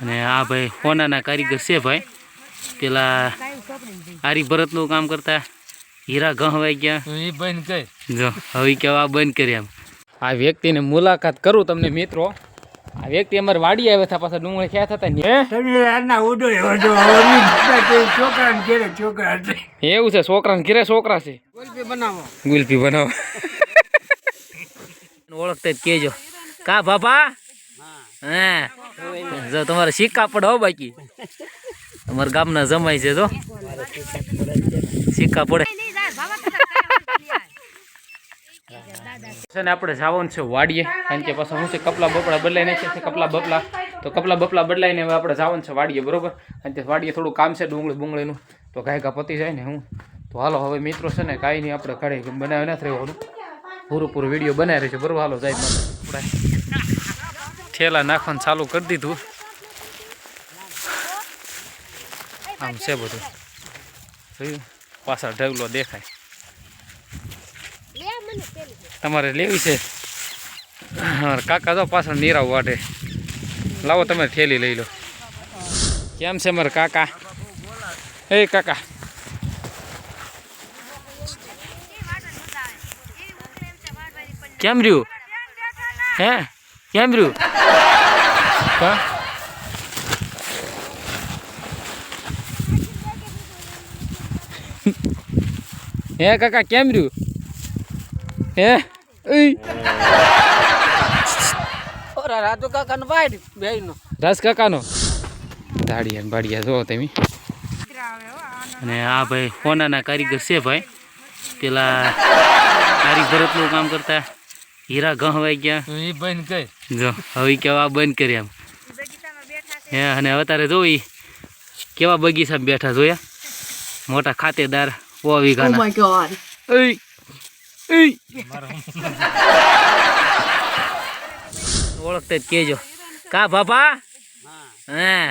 અને આ ભાઈ હોનાના કારીગર છે ભાઈ, પેલા આરી ભરતનું કામ કરતા હીરા ગહવાઈ ગયા એ બંધ કર જો હવે કેવા બંધ કરી એમ. આ વ્યક્તિની મુલાકાત કરું તમને મિત્રો. આ વ્યક્તિ અમારે વાડી આવ્યા હતા, પાછા ડુંગળી ક્યાં થતા ને એવું છે. છોકરાને ઘેરે છોકરા છે. ગુલ્ફી બનાવો ઓળખતા જ કેજો કા બાપા. હા જો તમારે સિક્કા પડે હો, બાકી અમારા ગામના જમાય છે. જો સિક્કા પડે ને. આપણે જવાનું છે વાડીએ, કારણ કે પાછા શું છે કપલા બપલા બદલાઈ નાખ્યા છે. કપલા બપલા બદલાઈને હવે આપણે જવાનું છે વાડીએ, બરોબર. અને તે વાડીએ થોડું કામ છે ડુંગળીનું, તો ગાયકા પતી જાય ને હું તો હાલો હવે મિત્રો છે ને કાંઈ નહીં, આપણે ઘરે બનાવી નથી રહેવાનું, પૂરું વિડીયો બનાવી રહ્યું છે, બરોબર. હાલો જાય આપણે ઠેલા નાખવાનું ચાલુ કરી દીધું. આમ છે બધું પાછા ઢગલો દેખાય. તમારે લેવી છે? કાકા જો પાછળ નીરાવ વાટે. લાવો તમે થેલી લઈ લો. કેમ છે મારા કાકા? એ કાકા કેમ રહ્યું? હે કેમ રહ્યું? હે કાકા કેમ રહ્યું? હે રાજુ કાકા નો ભાઈ ભાઈ નો રાજ કાકા નો દાડિયા બાડિયા જો તમે. અને આ ભાઈ હોનાના કારીગર છે ભાઈ, પેલા આરી ભરતનું કામ કરતા હીરા ગહવાઈ ગયા એ બંધ કર જો હવે કેવા બંધ કરી એમ. હે અને અત્યારે જો ઈ કેવા બગીચામાં બેઠા જોયા, મોટા ખાતેદાર 100 વીઘાના. ઓળખતા જ કેજો કા બાપા. હા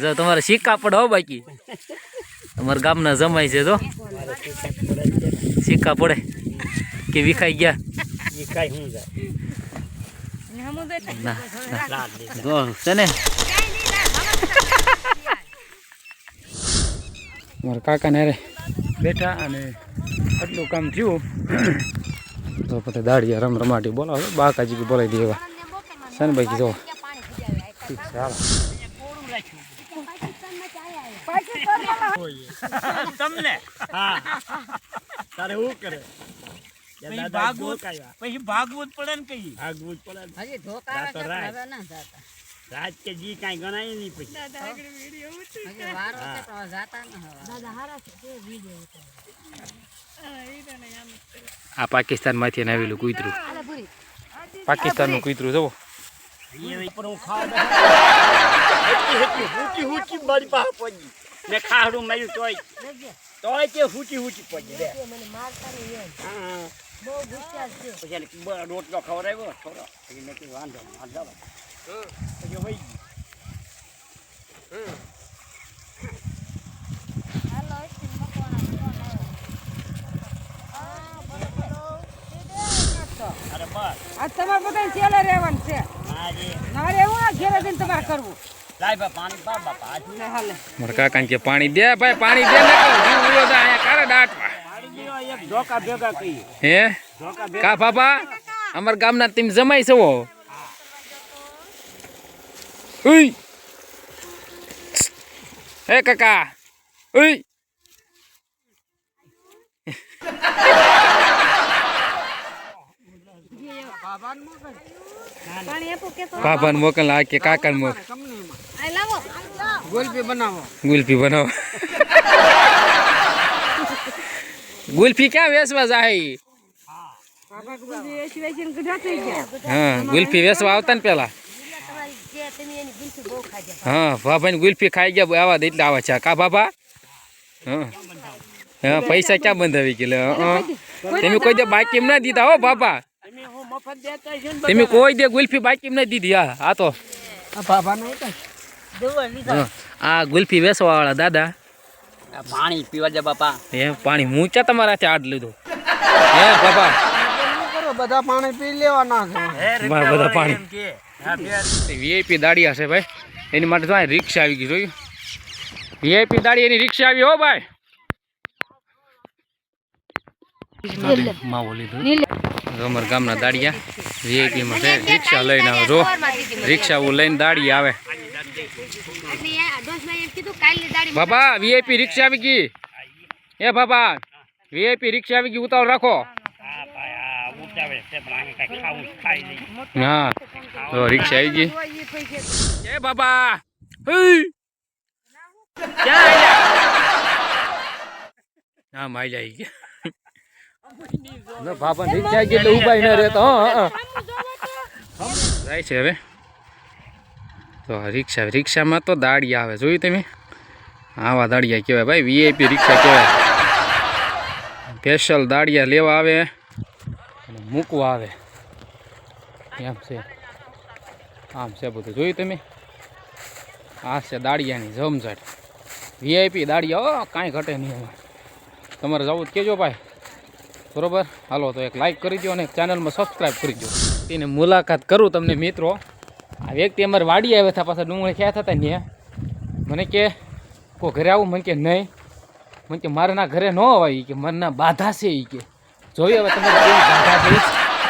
જો તમારે સિક્કા પડે હો, બાકી અમારા ગામના જમાય છે. જો સિક્કા પડે કે વિખાઈ ગયા છે ને. મારા કાકાને અરે બેઠા અને આટલું કામ થયું તો પછી દાડિયા રમાટી બોલાવો, બાકાજી બી બોલાવી દે એવા છે ને બાકી. જો ઠીક છે હાલો. તમને હા તારે હું કરે પછી ભાગવું જ પડે ને, કઈ ભાગવું જ પડે. રાજ કે જી કઈ ગણાય નહીં પછી. આ પાકિસ્તાન માંથી આવેલું કૂતરું, પાકિસ્તાન નું કૂતરું જવો. મેં ખાડું માર્યું તોય તે હુચી પડી પછી રોટલો ખવડાવ્યો થોડો વાંધો પછી વહી તમારે બધા ચેલે રહેવાનું છે. ના રહેવું ને ઘેરે જઈને તમારે કરવું. મારા કાકા કે પાણી દે ભાઈ, પાણી દે ને કારે દાટવા. હે કા બાપા અમારા ગામના તમે જમાઈ છો? હે કાકા બાબાને મોકલ, આ કે કાકાને મોકલ. ગુલ્ફી બનાવો ગુલ્ફી ક્યાં વેચવા જાય? હા ગુલ્ફી વેચવા આવતા ને પેલા. હા બાબાને ગુલ્ફી ખાઈ ગયા આવા દે એટલે આવા છે કા બાબા. હા હા પૈસા ક્યાં બંધાવી ગયેલા? તમે કોઈ દે બાકી એમ ના દીધા હો બાબા, તમે કોઈ દે ગુલ્ફી બાકી એમ ના દીધી. હા આ તો આ ગુલ્ફી વેચવા વાળા દાદા પાણી પીવા દે બાપા. એ પાણી મૂચા તમારા હાથે આડ લીધું હે બાપા? બધા પાણી પી લેવાના છે. બધા પાણી વીઆઈપી દાડિયા છે ભાઈ. એની માટે તો રિક્ષા આવી ગઈ જોયું વીઆઈપી દાડી એની રિક્ષા આવી હો ભાઈ માવો લીધું અમારા ગામના દાડિયા વીઆઈપીમાં છે રિક્ષા લઈને આવે જો રિક્ષા લઈને દાડી આવે બાબા વીઆઈપી રિક્ષા આવી ગઈ એ બાબા વીઆઈપી રિક્ષા આવી ગઈ ઉતાવળ રાખો હા તો રિક્ષા આવી ગઈ એ બાબા હા માઈ આવી ગયા બાબા રિક્ષા આવી ગઈ એટલે ઉભા ન રહેતો જાય છે હવે તો રિક્ષામાં તો દાડિયા આવે જોયું તમે આવા દાડિયા કહેવાય ભાઈ વીઆઈપી રિક્ષા કહેવાય સ્પેશિયલ દાડિયા લેવા આવે અને મૂકવા આવે એમ છે આમ છે બધું જોયું તમે આ છે દાડિયાની જમઝટ વીઆઈપી દાડિયા કાંઈ ઘટે નહીં હવે તમારે જવું જ કહેજો ભાઈ બરોબર હાલો તો એક લાઈક કરી દો અને ચેનલમાં સબસ્ક્રાઈબ કરી દો તેની મુલાકાત કરું તમને મિત્રો આ વ્યક્તિ અમારે વાડી આવ્યા હતા પાછા ડુંગળી ક્યાં થતા ને મને કે કોઈ ઘરે આવું મને કે નહીં મને કે મારે ના ઘરે ન અવાય કે મને ના બાધા છે એ કે જોઈએ હવે તમે કેવી બાધા છે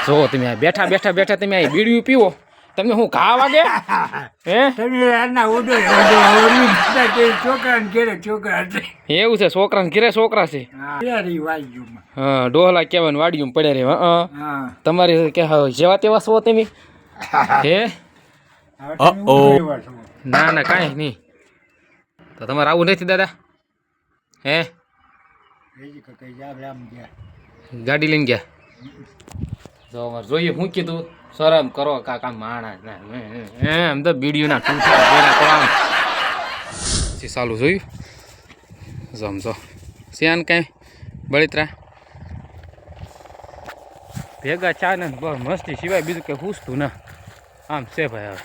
જો તમે આ બેઠા બેઠા બેઠા તમે આ બીડીયું પીવો તમને હું ઘા વાગે હે એવું છે છોકરાને ઘેરે છોકરા છે હા ડોહલા કહેવાય વાડીયું પડ્યા રે તમારી કે જેવા તેવા છો તમે હે ના ના કાંઈ નહીં તો તમારે આવું નથી દાદા હે ગાડી લઈને ગયા જો અમારે જોઈએ શું કીધું શરમ કરો કાકા માણસ ના એમ તો બીડીયું ના ટૂંકા ચાલુ જોયું જમજો શ્યાન કાંઈ બળિત્રા ભેગા ચા ને મસ્તી સિવાય બીજું કંઈ પૂછતું ના આમ છે ભાઈ હવે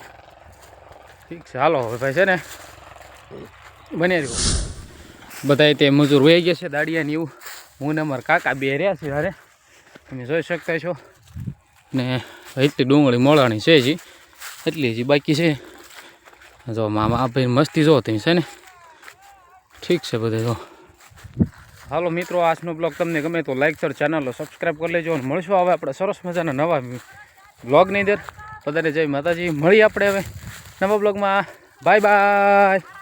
ઠીક છે હાલો હવે ભાઈ છે ને બને રહ્યું બધા તે મજૂર વહી ગયા છે દાડિયાની એવું હું ને અમારા કાકા બે રહ્યા છે અરે તમે જોઈ શકતા છો ને એટલી ડુંગળી મોળાણી છે જી એટલી હજી બાકી છે જો મામા આ ભાઈ મસ્તી જો તમે છે ને ઠીક છે બધે જો હાલો મિત્રો આજનો બ્લોગ તમને ગમે તો લાઈક કરો ચેનલ સબસ્ક્રાઈબ કરી લેજો અને મળશું હવે આપણે સરસ મજાના નવા બ્લોગની અંદર બધાને જય માતાજી મળી આપણે હવે નવા બ્લોગમાં બાય બાય